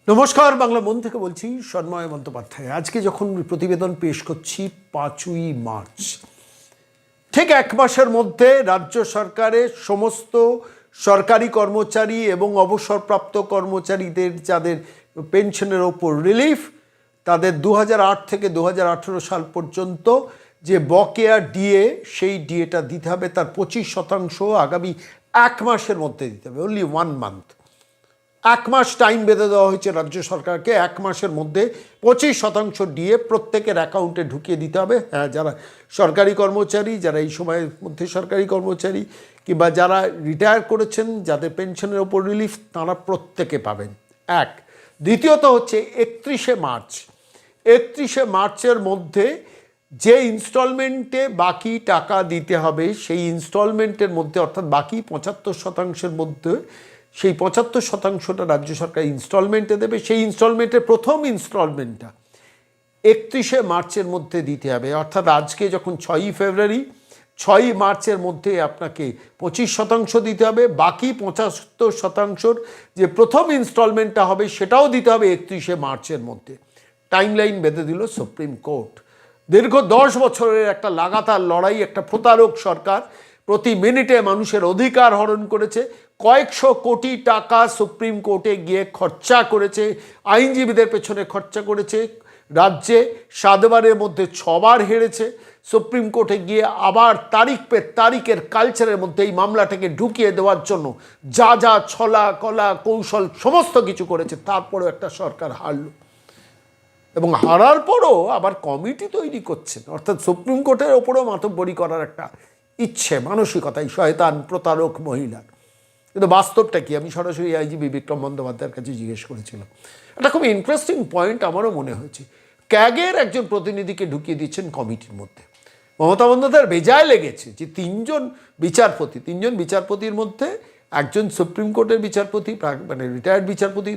নমস্কার, বাংলা মন থেকে বলছি সন্ময় বন্দ্যোপাধ্যায়। আজকে যখন প্রতিবেদন পেশ করছি 5ই মার্চ, ঠিক এক মাসের মধ্যে রাজ্য সরকারের সমস্ত সরকারি কর্মচারী এবং অবসরপ্রাপ্ত কর্মচারীদের যাদের পেনশনের ওপর রিলিফ, তাদের 2008 থেকে 2018 সাল পর্যন্ত যে বকেয়া ডিএ, সেই ডিএটা দিতে হবে, তার 25% আগামী এক মাসের মধ্যে দিতে হবে। অনলি 1 মান্থ, এক মাস টাইম বেঁধে দেওয়া হয়েছে রাজ্য সরকারকে। এক মাসের মধ্যে 25% ডিএ প্রত্যেকের অ্যাকাউন্টে ঢুকিয়ে দিতে হবে। হ্যাঁ, যারা সরকারি কর্মচারী, যারা এই সময়ের মধ্যে সরকারি কর্মচারী কিংবা যারা রিটায়ার করেছেন, যাদের পেনশনের ওপর রিলিফ, তারা প্রত্যেকে পাবেন। এক। দ্বিতীয়ত হচ্ছে 31শে মার্চের মধ্যে যে ইনস্টলমেন্টে বাকি টাকা দিতে হবে, সেই ইনস্টলমেন্টের মধ্যে অর্থাৎ বাকি 75%-এর মধ্যে সেই 75%টা রাজ্য সরকার ইনস্টলমেন্টে দেবে। সেই ইনস্টলমেন্টের প্রথম ইনস্টলমেন্টটা 31শে মার্চের মধ্যে দিতে হবে। অর্থাৎ আজকে যখন 6ই ফেব্রুয়ারি, 6ই মার্চের মধ্যে আপনাকে 25% দিতে হবে। বাকি 75%-র যে প্রথম ইনস্টলমেন্টটা হবে সেটাও দিতে হবে 31শে মার্চের মধ্যে। টাইমলাইন বেঁধে দিল সুপ্রিম কোর্ট। দীর্ঘ 10 বছরের একটা লাগাতার লড়াই, একটা প্রতারক সরকার প্রতি মিনিটে মানুষের অধিকার হরণ করেছে। কয়েকশো কোটি টাকা সুপ্রিম কোর্টে গিয়ে খরচা করেছে, আইনজীবীদের পেছনে খরচা করেছে। রাজ্যে 7 বারের মধ্যে 6 বার হেরেছে। সুপ্রিম কোর্টে গিয়ে আবার তারিখের কালচারের মধ্যে এই মামলাটাকে ঢুকিয়ে দেওয়ার জন্য যা যা ছলা কলা কৌশল সমস্ত কিছু করেছে, তারপরেও একটা সরকার হারল। এবং হারার পরও আবার কমিটি তৈরি করছেন, অর্থাৎ সুপ্রিম কোর্টের ওপরেও মাতব্বরি করার একটা ইচ্ছে, মানসিকতাই শয়তান প্রতারক মহিলার। কিন্তু বাস্তবটা কি, আমি সরাসরি আইজিপি বিক্রম বন্দ্যোপাধ্যায়ের কাছে জিজ্ঞেস করেছিলাম। একটা খুব ইন্টারেস্টিং পয়েন্ট আমারও মনে হয়েছে। ক্যাগের একজন প্রতিনিধিকে ঢুকিয়ে দিচ্ছেন কমিটির মধ্যে। মমতা বন্দ্যোপাধ্যায়ের বেজায় লেগেছে যে 3জন বিচারপতির মধ্যে একজন সুপ্রিম কোর্টের বিচারপতি, মানে রিটায়ার্ড বিচারপতি,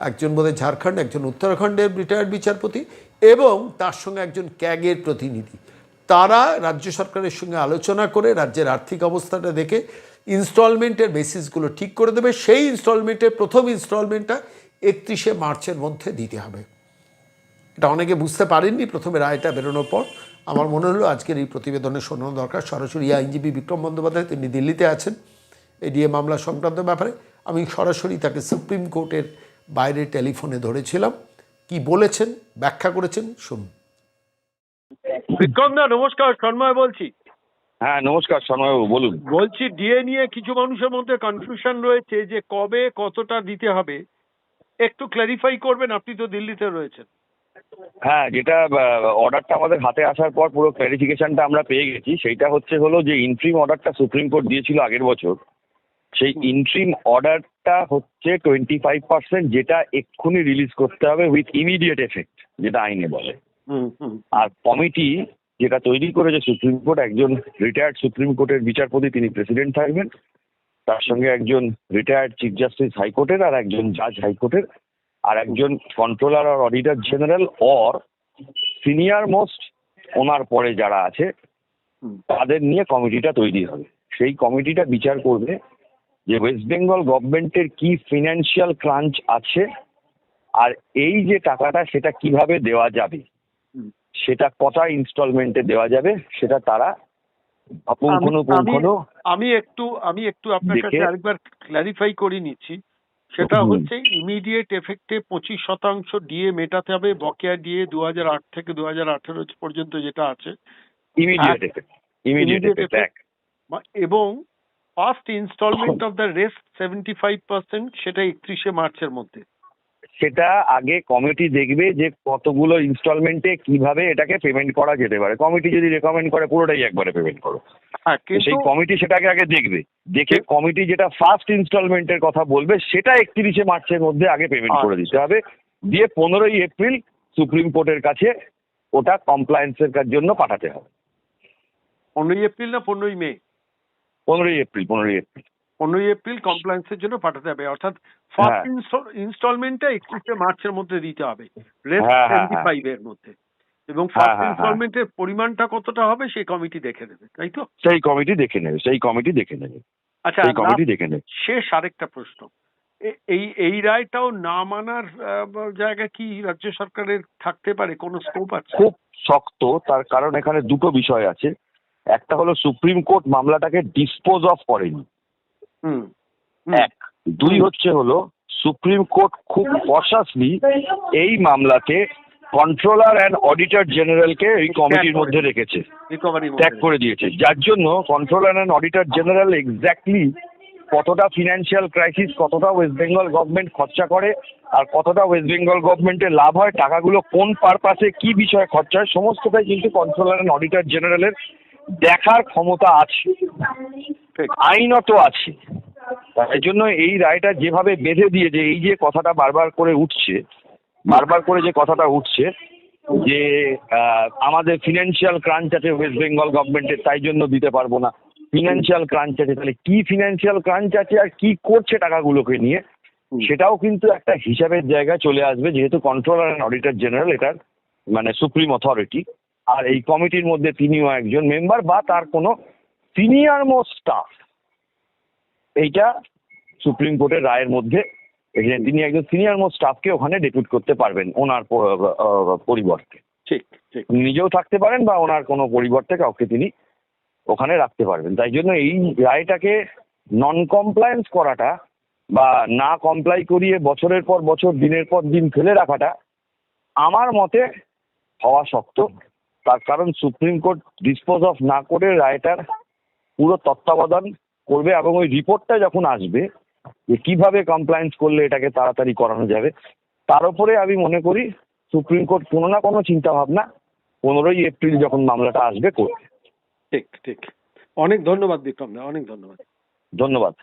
একজন বোধহয় ঝাড়খণ্ড, একজন উত্তরাখণ্ডের রিটায়ার্ড বিচারপতি, এবং তার সঙ্গে একজন ক্যাগের প্রতিনিধি। তারা রাজ্য সরকারের সঙ্গে আলোচনা করে রাজ্যের আর্থিক অবস্থাটা দেখে ইনস্টলমেন্টের বেসিসগুলো ঠিক করে দেবে। সেই ইনস্টলমেন্টের প্রথম ইনস্টলমেন্টটা 31শে মার্চের মধ্যে দিতে হবে। এটা অনেকে বুঝতে পারেননি প্রথমে রায়টা বেরোনোর পর। আমার মনে হলো আজকের এই প্রতিবেদনে শোনানো দরকার। সরাসরি আইনজীবী বিক্রম বন্দ্যোপাধ্যায়, তিনি দিল্লিতে আছেন এই ডিএ মামলা সংক্রান্ত ব্যাপারে। আমি সরাসরি তাকে সুপ্রিম কোর্টের বাইরে টেলিফোনে ধরেছিলাম। কি বলেছেন, ব্যাখ্যা করেছেন, শুনুন। বিক্রম দা নমস্কার, সন্ময় বলছি। হ্যাঁ নমস্কার সন্ময়বাবু, বলুন। বলছি ডিএ নিয়ে কিছু মানুষের মধ্যে কনফিউশন রয়েছে যে কবে কতটা দিতে হবে, একটু ক্ল্যারিফাই করবেন? আপনি তো দিল্লিতে রয়েছেন। হ্যাঁ, যেটা অর্ডারটা আমাদের হাতে আসার পর পুরো ক্ল্যারিফিকেশনটা আমরা পেয়ে গেছি। সেইটা হলো যে ইন্ট্রিম অর্ডারটা সুপ্রিম কোর্ট দিয়েছিল আগের বছর, সেই ইন্ট্রিম অর্ডারটা হচ্ছে 25%, যেটা এক্ষুনি রিলিজ করতে হবে উইথ ইমিডিয়েট এফেক্ট, যেটা আইনে বলে। আর কমিটি যেটা তৈরি করেছে সুপ্রিম কোর্ট, একজন রিটায়ার্ড সুপ্রিম কোর্টের বিচারপতি, তিনি প্রেসিডেন্ট থাকবেন, তার সঙ্গে একজন রিটায়ার্ড চিফ জাস্টিস হাইকোর্টের, আর একজন জাজ হাইকোর্টের, আর একজন কন্ট্রোলার আর auditor general or senior most ওনার পরে যারা আছে তাদের নিয়ে কমিটিটা তৈরি হবে। সেই কমিটিটা বিচার করবে যে ওয়েস্ট বেঙ্গল গভর্নমেন্টের কি ফিনান্সিয়াল ক্রাঞ্চ আছে, আর এই যে টাকাটা সেটা কিভাবে দেওয়া যাবে, সেটা কটা ইনস্টলমেন্টে দেওয়া যাবে, সেটা তারা আমি একটু আপনার কাছে আরেকবার ক্ল্যারিফাই করে নিচ্ছি। সেটা হচ্ছে ইমিডিয়েট এফেক্টে 25% ডিএ মেটাতে হবে, বকেয়া ডিএ 2008 থেকে 2018 পর্যন্ত যেটা আছে, ইমিডিয়েট এফেক্ট, এবং first instalment of the rest 75% সেটা 31শে মার্চের মধ্যে। সেটা আগে কমিটি দেখবে যে কতগুলো ইনস্টলমেন্টে কিভাবে এটাকে পেমেন্ট করা যেতে পারে। কমিটি যদি রেকমেন্ড করে পুরোটাই একবারে পেমেন্ট করো, সেই কমিটি সেটাকে আগে দেখবে। দেখে কমিটি যেটা ফার্স্ট ইনস্টলমেন্টের কথা বলবে সেটা 31শে মার্চের মধ্যে আগে পেমেন্ট করে দিতে হবে, দিয়ে 15ই এপ্রিল সুপ্রিম কোর্টের কাছে ওটা কমপ্লায়েন্সের জন্য পাঠাতে হবে। 15ই এপ্রিল না 15ই মে? 15ই এপ্রিল 15ই এপ্রিল কমপ্লায়েন্সের জন্য পাঠাতে হবে। অর্থাৎ ফার্স্ট ইনস্টলমেন্টটা 31শে মার্চের মধ্যে দিতে হবে, রেস্ট 75 এর মধ্যে। এবং ফার্স্ট ইনস্টলমেন্টের পরিমাণটা কতটা হবে সেই কমিটি দেখে নেবে, তাই তো? সেই কমিটি দেখে নেবে। আচ্ছা, শেষ আরেকটা প্রশ্ন। এই রায়টাও না মানার জায়গা কি রাজ্য সরকারের থাকতে পারে, কোনো স্কোপ আছে? খুব শক্ত, তার কারণ এখানে দুটো বিষয় আছে। একটা হলো সুপ্রিম কোর্ট মামলাটাকে ডিসপোজ অফ করেনি, হুম। এক। দুই হচ্ছে হলো সুপ্রিম কোর্ট খুব কশাসলি এই মামলাতে কন্ট্রোলার অ্যান্ড অডিটর জেনারেলকে এই কমিটির মধ্যে রেখেছে, ত্যাগ করে দিয়েছে, যার জন্য controller and auditor general exactly কতটা ফিনান্সিয়াল ক্রাইসিস, কতটা ওয়েস্ট বেঙ্গল গভর্নমেন্ট খরচা করে আর কতটা ওয়েস্ট বেঙ্গল গভর্নমেন্টের লাভ হয়, টাকাগুলো কোন পারপাসে কি বিষয়ে খরচা হয়, সমস্তটাই কিন্তু কন্ট্রোলার অ্যান্ড অডিটর জেনারেলের দেখার ক্ষমতা আছে, আইনত আছে। তাই জন্য এই রায়টা যেভাবে বেঁধে দিয়েছে, এই যে কথাটা বারবার করে উঠছে, যে কথাটা উঠছে যে আমাদের ফিনান্সিয়াল ক্রাঞ্চ আছে ওয়েস্ট বেঙ্গল গভর্নমেন্টের, তাই জন্য দিতে পারবো না। ফিনান্সিয়াল ক্রাঞ্চ আছে, তাহলে কি ফিনান্সিয়াল ক্রাঞ্চ আছে আর কি করছে টাকাগুলোকে নিয়ে, সেটাও কিন্তু একটা হিসাবের জায়গায় চলে আসবে, যেহেতু কন্ট্রোলার অ্যান্ড অডিটর জেনারেল এটার মানে সুপ্রিম অথরিটি, আর এই কমিটির মধ্যে তিনিও একজন মেম্বার বা তার কোনো সিনিয়র মোস্ট স্টাফ। এইটা সুপ্রিম কোর্টের রায়ের মধ্যে তিনি একজন সিনিয়র মোস্ট স্টাফকে ওখানে ডেপুট করতে পারবেন ওনার পরিবর্তে। ঠিক ঠিক। নিজেও থাকতে পারেন বা ওনার কোনো পরিবর্তে কাউকে তিনি ওখানে রাখতে পারবেন। তাই জন্য এই রায়টাকে নন কমপ্লায়েন্স করাটা বা না কমপ্লাই করিয়ে বছরের পর বছর দিনের পর দিন ফেলে রাখাটা আমার মতে হওয়া শক্ত। তার কারণ সুপ্রিম কোর্ট ডিসপোজ অফ না করে রায়টার পুরো তত্ত্বাবধান করবে এবং ওই রিপোর্টটা যখন আসবে যে কিভাবে কমপ্লায়েন্স করলে এটাকে তাড়াতাড়ি করানো যাবে, তার উপরে আমি মনে করি সুপ্রিম কোর্ট কোনো না কোনো চিন্তা ভাবনা 15ই এপ্রিল যখন মামলাটা আসবে করবে। ঠিক ঠিক। অনেক ধন্যবাদ বিক্রম দা, অনেক ধন্যবাদ। ধন্যবাদ।